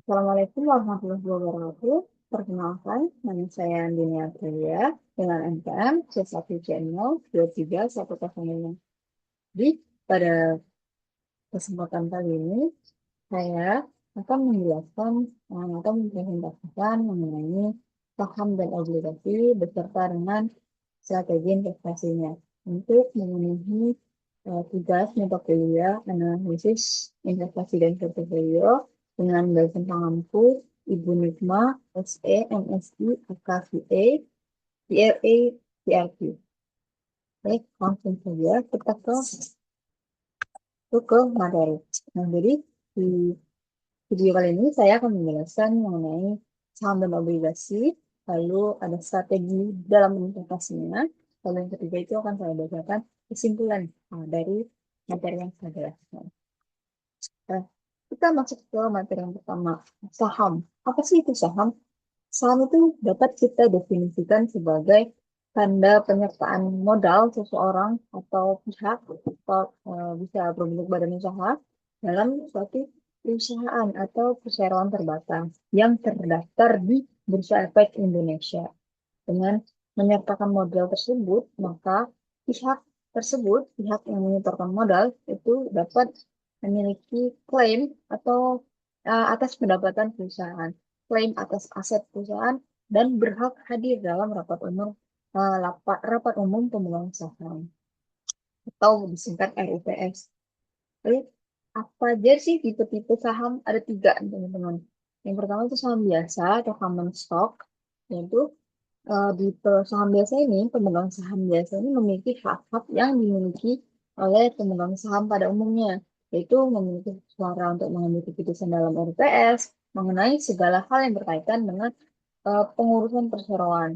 Assalamualaikum warahmatullahi wabarakatuh. Perkenalkan, nama saya Andini Aprilia dengan NPM C1 Channel 23105. Jadi, pada kesempatan kali ini, saya akan menjelaskan atau mempresentasikan mengenai saham dan obligasi beserta dengan strategi investasinya untuk memenuhi tugas mata kuliah analisis investasi dan portofolio dengan dosen pengampu Ibu Nikma SE MSI AKVA CRA CRP. Baik, langsung saja kita ke materi. Nah, jadi di video kali ini saya akan menjelaskan mengenai saham dan obligasi, lalu ada strategi dalam investasinya, lalu yang ketiga itu akan saya bacakan kesimpulan dari materi yang saya jelaskan. Nah, kita masuk ke materi yang pertama, saham. Apa sih itu saham? Saham itu dapat kita definisikan sebagai tanda penyertaan modal seseorang atau pihak atau bisa berbentuk badan usaha dalam suatu perusahaan atau perseroan terbatas yang terdaftar di Bursa Efek Indonesia. Dengan menyertakan modal tersebut, maka pihak tersebut, pihak yang menyetorkan modal itu dapat memiliki klaim atau atas pendapatan perusahaan, klaim atas aset perusahaan, dan berhak hadir dalam rapat umum pemegang saham atau disingkat RUPS. Lalu apa aja sih tipe-tipe saham? Ada tiga, teman-teman. Yang pertama itu saham biasa atau common stock, yaitu di saham biasa ini, pemegang saham biasa ini memiliki hak-hak yang dimiliki oleh pemegang saham pada umumnya, yaitu memiliki suara untuk mengambil keputusan dalam RPS mengenai segala hal yang berkaitan dengan pengurusan perseroan.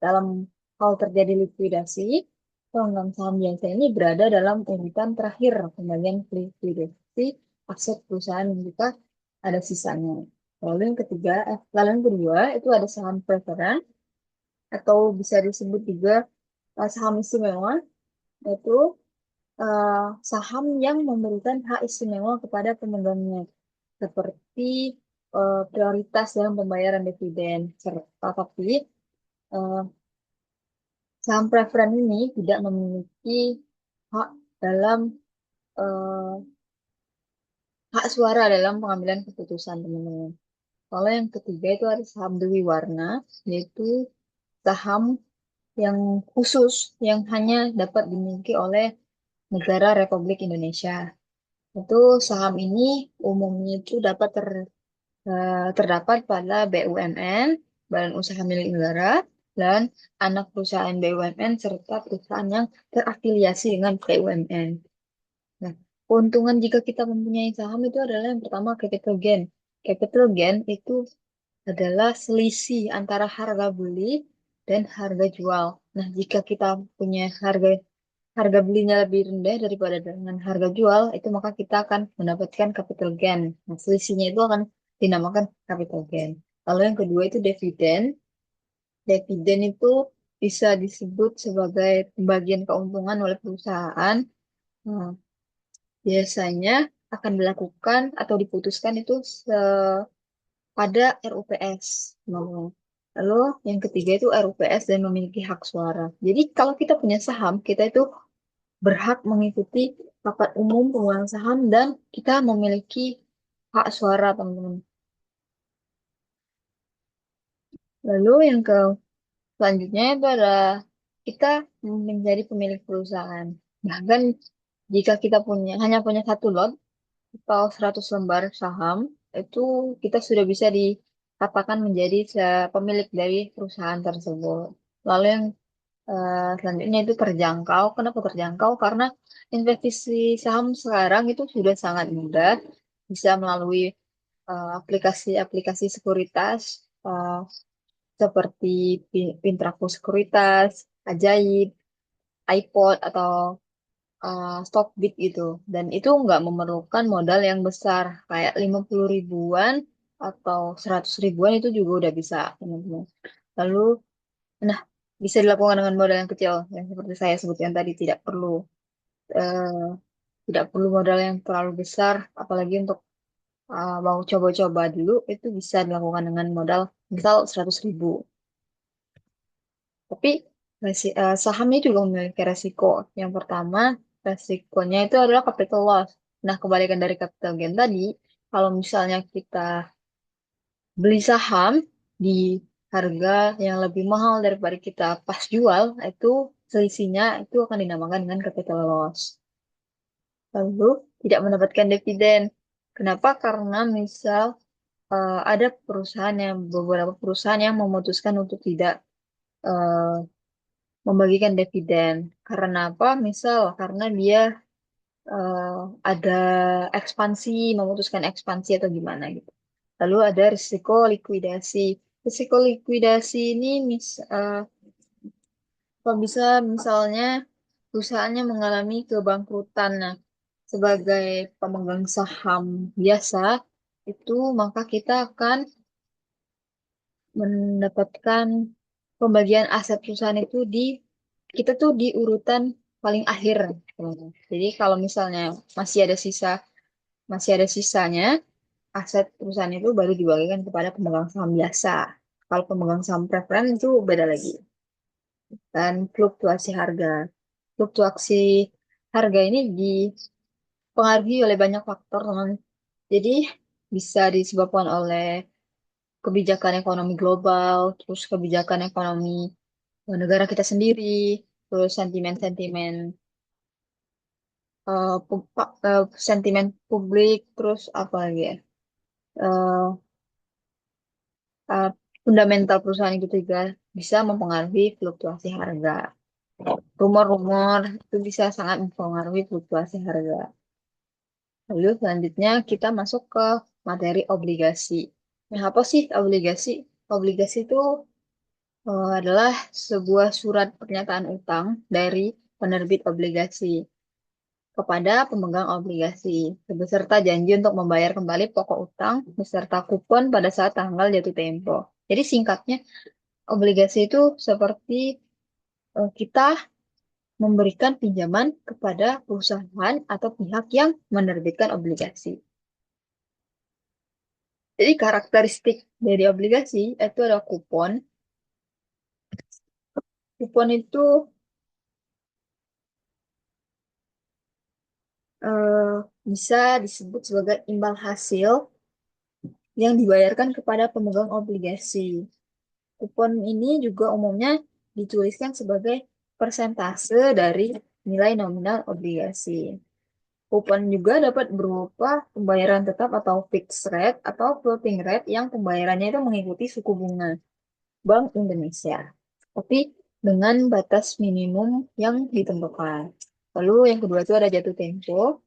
Dalam hal terjadi likuidasi, pemegang saham biasa ini berada dalam urutan terakhir pembagian likuidasi aset perusahaan jika ada sisanya. Lalu yang kedua itu ada saham preferred atau bisa disebut juga saham istimewa, yaitu eh, saham yang memberikan hak istimewa kepada pemegangnya, seperti prioritas dalam pembayaran dividen. Tapi eh, saham preferen ini tidak memiliki hak dalam eh, hak suara dalam pengambilan keputusan, teman-teman. Kalau yang ketiga itu ada saham dewi warna, yaitu saham yang khusus yang hanya dapat dimiliki oleh negara Republik Indonesia. Itu saham ini umumnya itu terdapat pada BUMN, Badan Usaha Milik Negara, dan anak perusahaan BUMN serta perusahaan yang terafiliasi dengan BUMN. Nah, keuntungan jika kita mempunyai saham itu adalah yang pertama capital gain. Capital gain itu adalah selisih antara harga beli dan harga jual. Nah, jika kita punya harga belinya lebih rendah daripada dengan harga jual, itu maka kita akan mendapatkan capital gain. Nah, selisihnya itu akan dinamakan capital gain. Lalu yang kedua itu dividen. Dividen itu bisa disebut sebagai pembagian keuntungan oleh perusahaan. Nah, biasanya akan dilakukan atau diputuskan itu pada RUPS. Nah, lalu yang ketiga itu RUPS dan memiliki hak suara. Jadi kalau kita punya saham, kita itu berhak mengikuti rapat umum pemegang saham dan kita memiliki hak suara, teman-teman. Lalu yang selanjutnya itu adalah kita menjadi pemilik perusahaan. Bahkan jika kita hanya punya satu lot atau 100 lembar saham, itu kita sudah bisa dikatakan menjadi pemilik dari perusahaan tersebut. Lalu yang selanjutnya itu terjangkau. Kenapa terjangkau? Karena investasi saham sekarang itu sudah sangat mudah, bisa melalui aplikasi-aplikasi sekuritas eh, seperti Pintraku Sekuritas, Ajaib, iPod atau Stockbit gitu. Dan itu nggak memerlukan modal yang besar, kayak 50 ribuan atau 100 ribuan itu juga udah bisa, teman-teman. Lalu, nah, bisa dilakukan dengan modal yang kecil, yang seperti saya sebutkan tadi, eh, tidak perlu modal yang terlalu besar, apalagi untuk mau coba-coba dulu, itu bisa dilakukan dengan modal misal 100.000. Tapi sahamnya juga memiliki resiko. Yang pertama, resikonya itu adalah capital loss. Nah, kebalikan dari capital gain tadi, kalau misalnya kita beli saham di harga yang lebih mahal daripada kita pas jual, itu selisihnya itu akan dinamakan dengan capital loss. Lalu tidak mendapatkan dividen. Kenapa? Karena misal ada beberapa perusahaan yang memutuskan untuk tidak eh, membagikan dividen. Karena apa? Misal karena dia eh, ada ekspansi, memutuskan ekspansi atau gimana gitu. Lalu ada risiko likuidasi. Risiko likuidasi ini kalau bisa misalnya perusahaannya mengalami kebangkrutan. Nah, sebagai pemegang saham biasa, itu maka kita akan mendapatkan pembagian aset perusahaan itu kita tuh di urutan paling akhir. Jadi kalau misalnya masih ada sisa masih ada sisanya, aset perusahaan itu baru dibagikan kepada pemegang saham biasa. Kalau pemegang saham preferen itu beda lagi. Dan fluktuasi harga. Fluktuasi harga ini dipengaruhi oleh banyak faktor, teman. Jadi bisa disebabkan oleh kebijakan ekonomi global, terus kebijakan ekonomi negara kita sendiri, terus sentimen-sentimen sentimen publik, terus apa lagi ya? Eh, uh, Fundamental perusahaan itu juga bisa mempengaruhi fluktuasi harga. Rumor-rumor itu bisa sangat mempengaruhi fluktuasi harga. Lalu selanjutnya kita masuk ke materi obligasi. Nah, apa sih obligasi? Obligasi itu adalah sebuah surat pernyataan utang dari penerbit obligasi kepada pemegang obligasi, beserta janji untuk membayar kembali pokok utang beserta kupon pada saat tanggal jatuh tempo. Jadi singkatnya, obligasi itu seperti kita memberikan pinjaman kepada perusahaan atau pihak yang menerbitkan obligasi. Jadi karakteristik dari obligasi itu ada kupon. Kupon itu eh, bisa disebut sebagai imbal hasil yang dibayarkan kepada pemegang obligasi. Kupon ini juga umumnya dituliskan sebagai persentase dari nilai nominal obligasi. Kupon juga dapat berupa pembayaran tetap atau fixed rate atau floating rate yang pembayarannya itu mengikuti suku bunga Bank Indonesia. Tapi dengan batas minimum yang ditentukan. Lalu yang kedua itu ada jatuh tempo,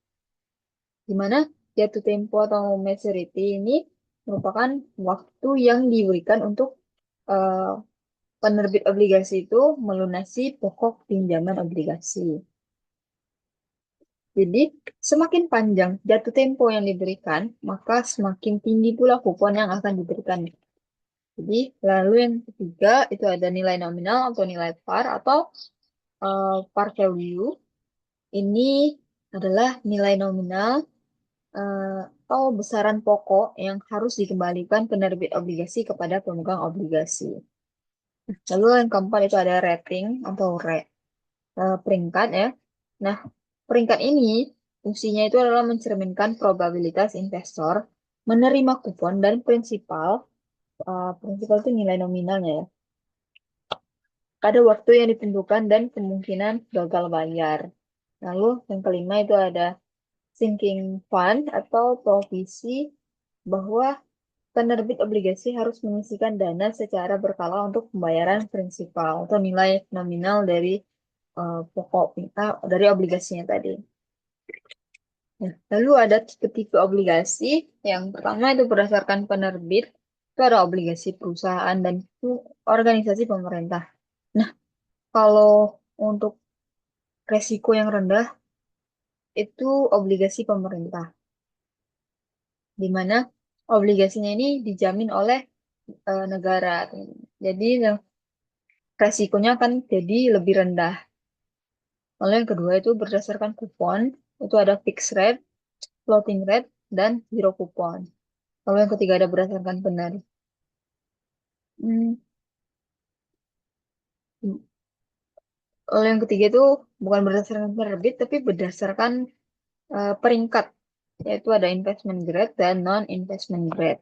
di mana jatuh tempo atau maturity ini merupakan waktu yang diberikan untuk eh, penerbit obligasi itu melunasi pokok pinjaman obligasi. Jadi, semakin panjang jatuh tempo yang diberikan, maka semakin tinggi pula kupon yang akan diberikan. Jadi, lalu yang ketiga itu ada nilai nominal atau nilai par atau par value. Ini adalah nilai nominal atau besaran pokok yang harus dikembalikan penerbit obligasi kepada pemegang obligasi. Lalu yang keempat itu ada rating atau peringkat ya. Nah, peringkat ini fungsinya itu adalah mencerminkan probabilitas investor menerima kupon dan prinsipal itu nilai nominalnya ya. Ada waktu yang ditentukan dan kemungkinan gagal bayar. Lalu yang kelima itu ada sinking fund atau provisi bahwa penerbit obligasi harus mengisikan dana secara berkala untuk pembayaran prinsipal atau nilai nominal dari pokok dari obligasinya tadi. Nah, lalu ada tipe-tipe obligasi. Yang pertama itu berdasarkan penerbit, itu ada obligasi perusahaan dan itu organisasi pemerintah. Nah, kalau untuk resiko yang rendah itu obligasi pemerintah, di mana obligasinya ini dijamin oleh negara. Jadi resikonya akan jadi lebih rendah. Lalu yang kedua itu berdasarkan kupon, itu ada fixed rate, floating rate. dan zero kupon. Kalau yang ketiga ada berdasarkan benar. Hmm, Kalau yang ketiga itu bukan berdasarkan penerbit, tapi berdasarkan peringkat, yaitu ada investment grade dan non-investment grade.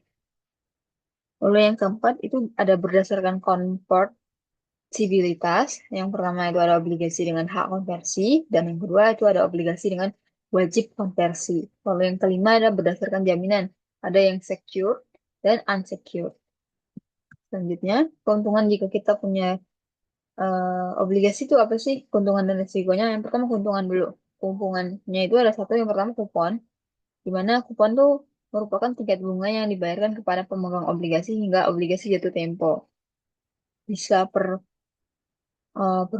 Lalu yang keempat itu ada berdasarkan konvertibilitas. Yang pertama itu ada obligasi dengan hak konversi, dan yang kedua itu ada obligasi dengan wajib konversi. Lalu yang kelima ada berdasarkan jaminan. Ada yang secure dan unsecured. Selanjutnya, keuntungan jika kita punya obligasi itu apa sih? Keuntungan dan risikonya. Yang pertama keuntungan dulu. Keuntungannya itu ada satu, yang pertama kupon, di mana kupon tuh merupakan tingkat bunga yang dibayarkan kepada pemegang obligasi hingga obligasi jatuh tempo. Bisa per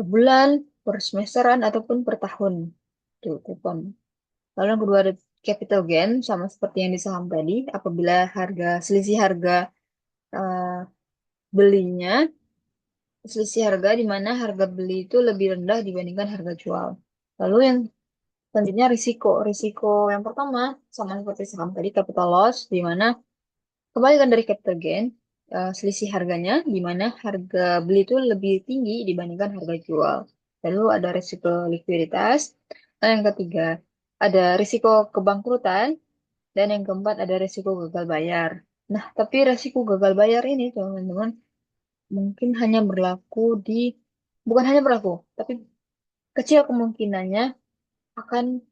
bulan, per semesteran, ataupun per tahun. Tuh, kupon. Lalu yang kedua ada capital gain, sama seperti yang di saham tadi. Apabila selisih harga eh, belinya, selisih harga di mana harga beli itu lebih rendah dibandingkan harga jual. Lalu yang selanjutnya risiko. Risiko yang pertama, sama seperti saham tadi, capital loss, di mana kebalikan dari capital gain, selisih harganya, di mana harga beli itu lebih tinggi dibandingkan harga jual. Lalu ada risiko likuiditas. Dan yang ketiga, ada risiko kebangkrutan. Dan yang keempat, ada risiko gagal bayar. Nah, tapi risiko gagal bayar ini, teman-teman, mungkin hanya berlaku bukan hanya berlaku, tapi kecil kemungkinannya akan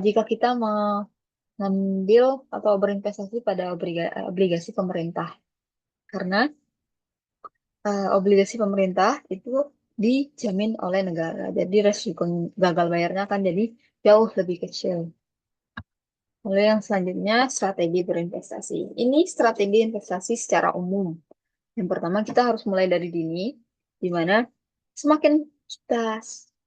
jika kita mengambil atau berinvestasi pada obligasi pemerintah. Karena obligasi pemerintah itu dijamin oleh negara. Jadi resiko gagal bayarnya akan jadi jauh lebih kecil. Lalu yang selanjutnya strategi berinvestasi. Ini strategi investasi secara umum. Yang pertama kita harus mulai dari dini, di mana semakin kita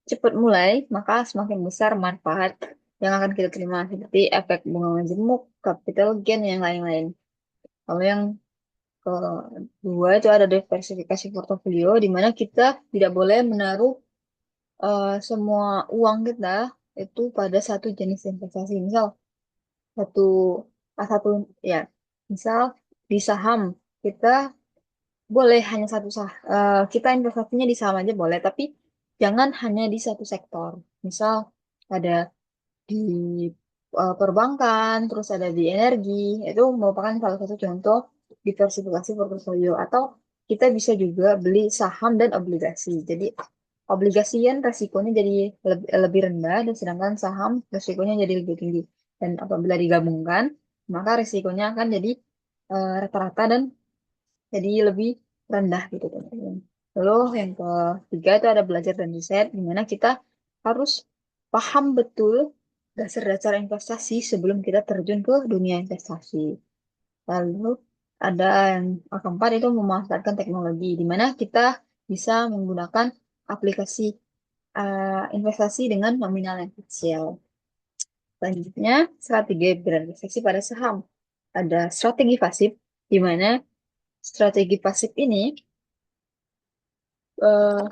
cepat mulai, maka semakin besar manfaat yang akan kita terima seperti efek bunga majemuk, capital gain, yang lain-lain. Lalu yang kedua itu ada diversifikasi portofolio, di mana kita tidak boleh menaruh semua uang kita itu pada satu jenis investasi. Misal satu satu ya, misal di saham kita boleh hanya kita investasinya di saham aja boleh, tapi jangan hanya di satu sektor. Misal ada di perbankan, terus ada di energi, itu merupakan salah satu contoh diversifikasi portofolio. Atau kita bisa juga beli saham dan obligasi. Jadi obligasi kan resikonya jadi lebih rendah, dan sedangkan saham resikonya jadi lebih tinggi. Dan apabila digabungkan, maka resikonya akan jadi rata-rata dan jadi lebih rendah gitu teman-teman. Lalu yang ketiga itu ada belajar dan riset, di mana kita harus paham betul dasar-dasar investasi sebelum kita terjun ke dunia investasi. Lalu ada yang keempat itu memanfaatkan teknologi, di mana kita bisa menggunakan aplikasi investasi dengan nominal yang kecil. Selanjutnya, strategi berinvestasi pada saham. Ada strategi pasif, di mana strategi pasif ini eh,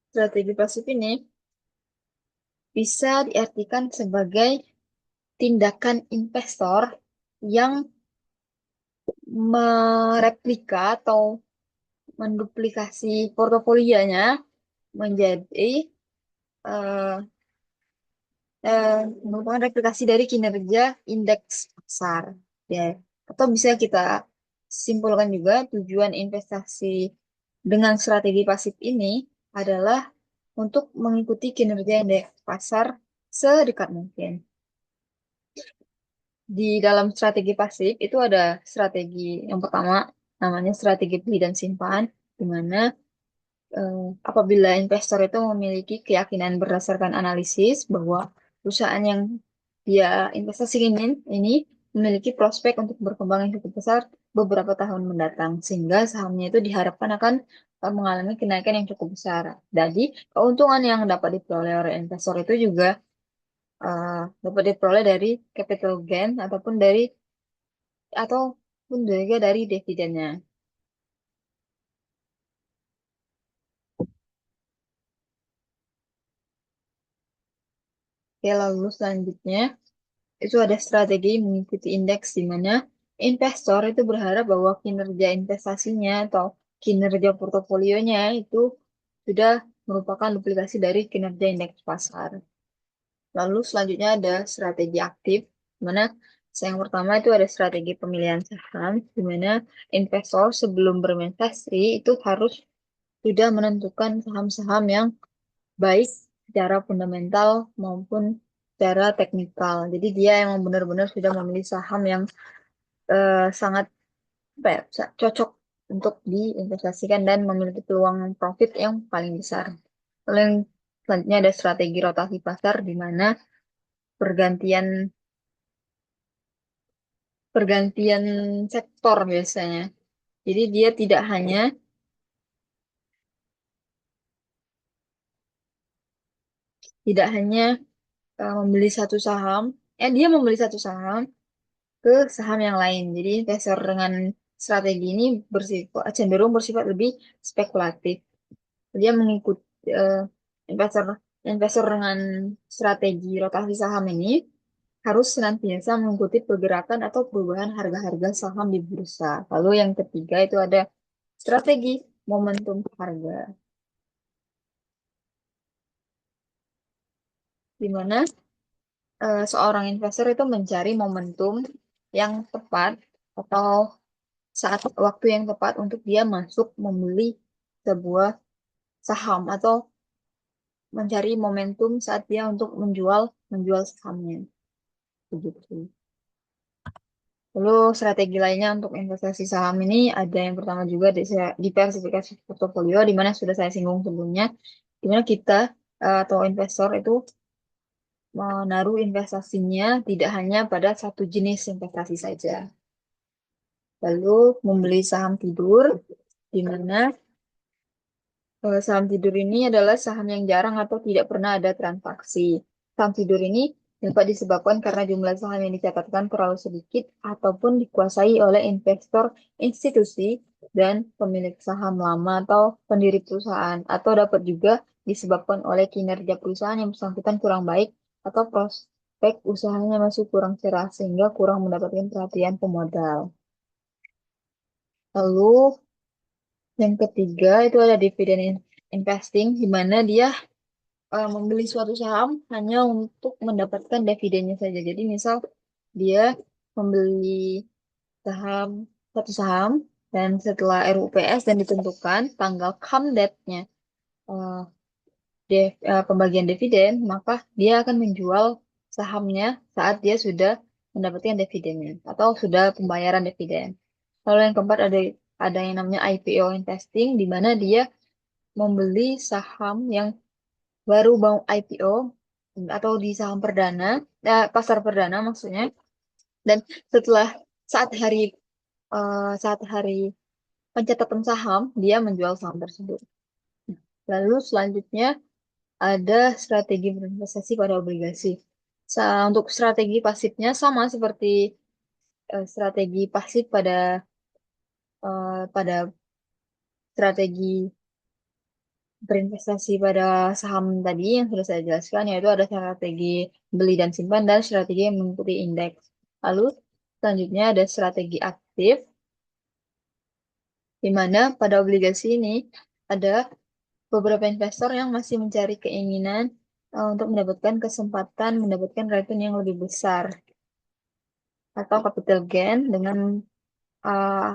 strategi pasif ini bisa diartikan sebagai tindakan investor yang mereplika atau menduplikasi portofolionya menjadi eh, eh, merupakan replikasi dari kinerja indeks pasar. Ya. Atau bisa kita simpulkan juga tujuan investasi dengan strategi pasif ini adalah untuk mengikuti kinerja indeks pasar sedekat mungkin. Di dalam strategi pasif itu ada strategi yang pertama, namanya strategi beli dan simpan, di mana eh, apabila investor itu memiliki keyakinan berdasarkan analisis bahwa perusahaan yang dia investasi ini memiliki prospek untuk berkembang yang cukup besar beberapa tahun mendatang, sehingga sahamnya itu diharapkan akan mengalami kenaikan yang cukup besar. Jadi keuntungan yang dapat diperoleh oleh investor itu juga dapat diperoleh dari capital gain ataupun juga dari dividennya. Oke, lalu selanjutnya itu ada strategi mengikuti indeks di mana investor itu berharap bahwa kinerja investasinya atau kinerja portofolionya itu sudah merupakan duplikasi dari kinerja indeks pasar. Lalu selanjutnya ada strategi aktif, di mana yang pertama itu ada strategi pemilihan saham, di mana investor sebelum berinvestasi itu harus sudah menentukan saham-saham yang baik secara fundamental maupun secara teknikal. Jadi dia yang benar-benar sudah memilih saham yang sangat apa ya, cocok untuk diinvestasikan dan memiliki peluang profit yang paling besar. Lalu yang selanjutnya ada strategi rotasi pasar di mana pergantian pergantian sektor biasanya. Jadi dia tidak hanya membeli satu saham, dia membeli satu saham ke saham yang lain. Jadi investor dengan strategi ini cenderung bersifat lebih spekulatif. Dia mengikuti investor investor dengan strategi rotasi saham ini harus senantiasa mengikuti pergerakan atau perubahan harga-harga saham di bursa. Lalu yang ketiga itu ada strategi momentum harga, di mana seorang investor itu mencari momentum yang tepat atau saat waktu yang tepat untuk dia masuk membeli sebuah saham atau mencari momentum saat dia untuk menjual menjual sahamnya begitu. Lalu strategi lainnya untuk investasi saham ini ada yang pertama juga diversifikasi portofolio di mana sudah saya singgung sebelumnya, di mana kita atau investor itu menaruh investasinya tidak hanya pada satu jenis investasi saja. Lalu membeli saham tidur, di mana saham tidur ini adalah saham yang jarang atau tidak pernah ada transaksi. Saham tidur ini dapat disebabkan karena jumlah saham yang dicatatkan terlalu sedikit ataupun dikuasai oleh investor institusi dan pemilik saham lama atau pendiri perusahaan, atau dapat juga disebabkan oleh kinerja perusahaan yang bersangkutan kurang baik atau prospek usahanya masih kurang cerah sehingga kurang mendapatkan perhatian pemodal. Lalu yang ketiga itu ada dividen investing, di mana dia membeli suatu saham hanya untuk mendapatkan dividennya saja. Jadi misal dia membeli saham satu saham dan setelah RUPS dan ditentukan tanggal come date-nya eh, pembagian dividen, maka dia akan menjual sahamnya saat dia sudah mendapatkan dividennya atau sudah pembayaran dividen. Lalu yang keempat ada yang namanya IPO investing, di mana dia membeli saham yang baru mau IPO atau di saham perdana, pasar perdana maksudnya. Dan setelah saat hari saat hari pencatatan saham, dia menjual saham tersebut. Lalu selanjutnya ada strategi berinvestasi pada obligasi. Untuk strategi pasifnya sama seperti strategi pasif pada strategi berinvestasi pada saham tadi yang sudah saya jelaskan, yaitu ada strategi beli dan simpan dan strategi yang mengikuti indeks. Lalu selanjutnya ada strategi aktif, di mana pada obligasi ini ada beberapa investor yang masih mencari keinginan untuk mendapatkan kesempatan mendapatkan return yang lebih besar atau capital gain dengan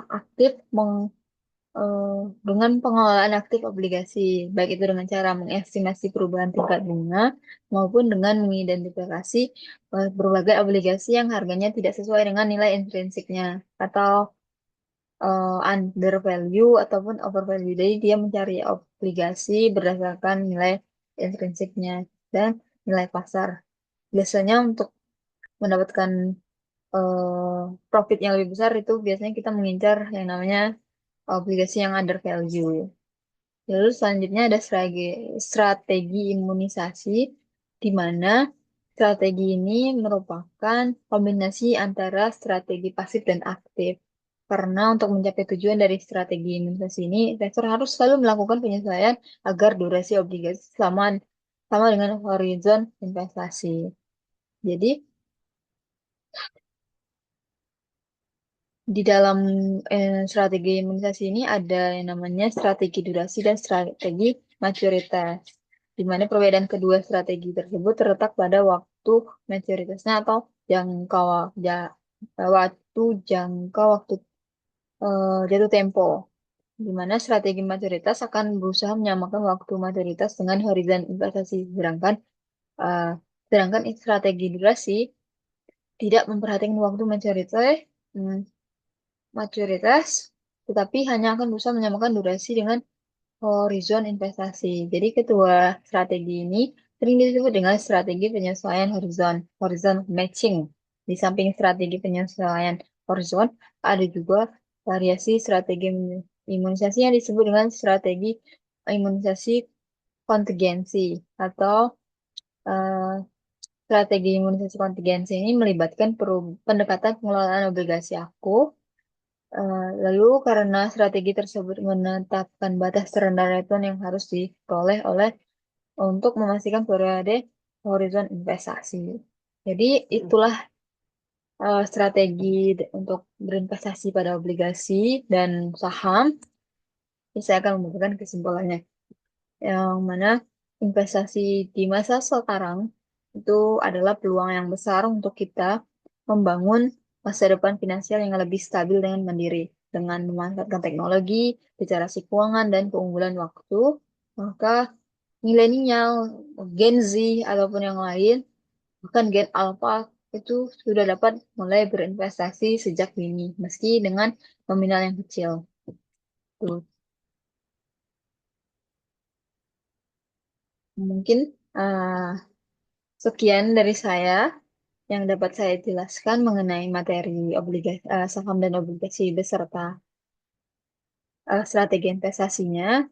aktif eh, dengan pengelolaan aktif obligasi, baik itu dengan cara mengestimasi perubahan tingkat bunga maupun dengan mengidentifikasi berbagai obligasi yang harganya tidak sesuai dengan nilai intrinsiknya atau under value ataupun over value. Jadi dia mencari obligasi berdasarkan nilai intrinsiknya dan nilai pasar. Biasanya untuk mendapatkan profit yang lebih besar itu biasanya kita mengincar yang namanya obligasi yang under value. Lalu selanjutnya ada strategi imunisasi, di mana strategi ini merupakan kombinasi antara strategi pasif dan aktif. Karena untuk mencapai tujuan dari strategi imunisasi ini, investor harus selalu melakukan penyesuaian agar durasi obligasi sama dengan horizon investasi. Jadi di dalam strategi imunisasi ini ada yang namanya strategi durasi dan strategi maturitas, di mana perbedaan kedua strategi tersebut terletak pada waktu maturitasnya atau jangka waktu waktu jatuh tempo, di mana strategi maturitas akan berusaha menyamakan waktu maturitas dengan horizon investasi, eh, sedangkan strategi durasi tidak memperhatikan waktu hmm, maturitas, tetapi hanya akan berusaha menyamakan durasi dengan horizon investasi. Jadi kedua strategi ini sering disebut dengan strategi penyesuaian horizon, horizon matching. Di samping strategi penyesuaian horizon, ada juga variasi strategi imunisasi yang disebut dengan strategi imunisasi kontingensi atau eh, strategi imunisasi kontingensi ini melibatkan pendekatan pengelolaan obligasi aku. Lalu karena strategi tersebut menetapkan batas terendah return yang harus diperoleh oleh untuk memastikan periode horizon investasi. Jadi itulah strategi untuk berinvestasi pada obligasi dan saham. Ini saya akan memberikan kesimpulannya. Yang mana investasi di masa sekarang itu adalah peluang yang besar untuk kita membangun masa depan finansial yang lebih stabil dengan mandiri. Dengan memanfaatkan teknologi, literasi keuangan, dan keunggulan waktu, maka milenial, Gen Z, ataupun yang lain, bahkan Gen Alpha, itu sudah dapat mulai berinvestasi sejak dini, meski dengan nominal yang kecil. Tuh. Mungkin uh, sekian dari saya yang dapat saya jelaskan mengenai materi obligasi, saham dan obligasi beserta strategi investasinya.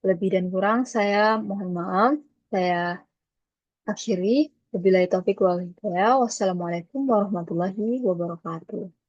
Lebih dan kurang saya mohon maaf. Saya akhiri. Wabillahi taufiq wal hidayah. Wassalamualaikum warahmatullahi wabarakatuh.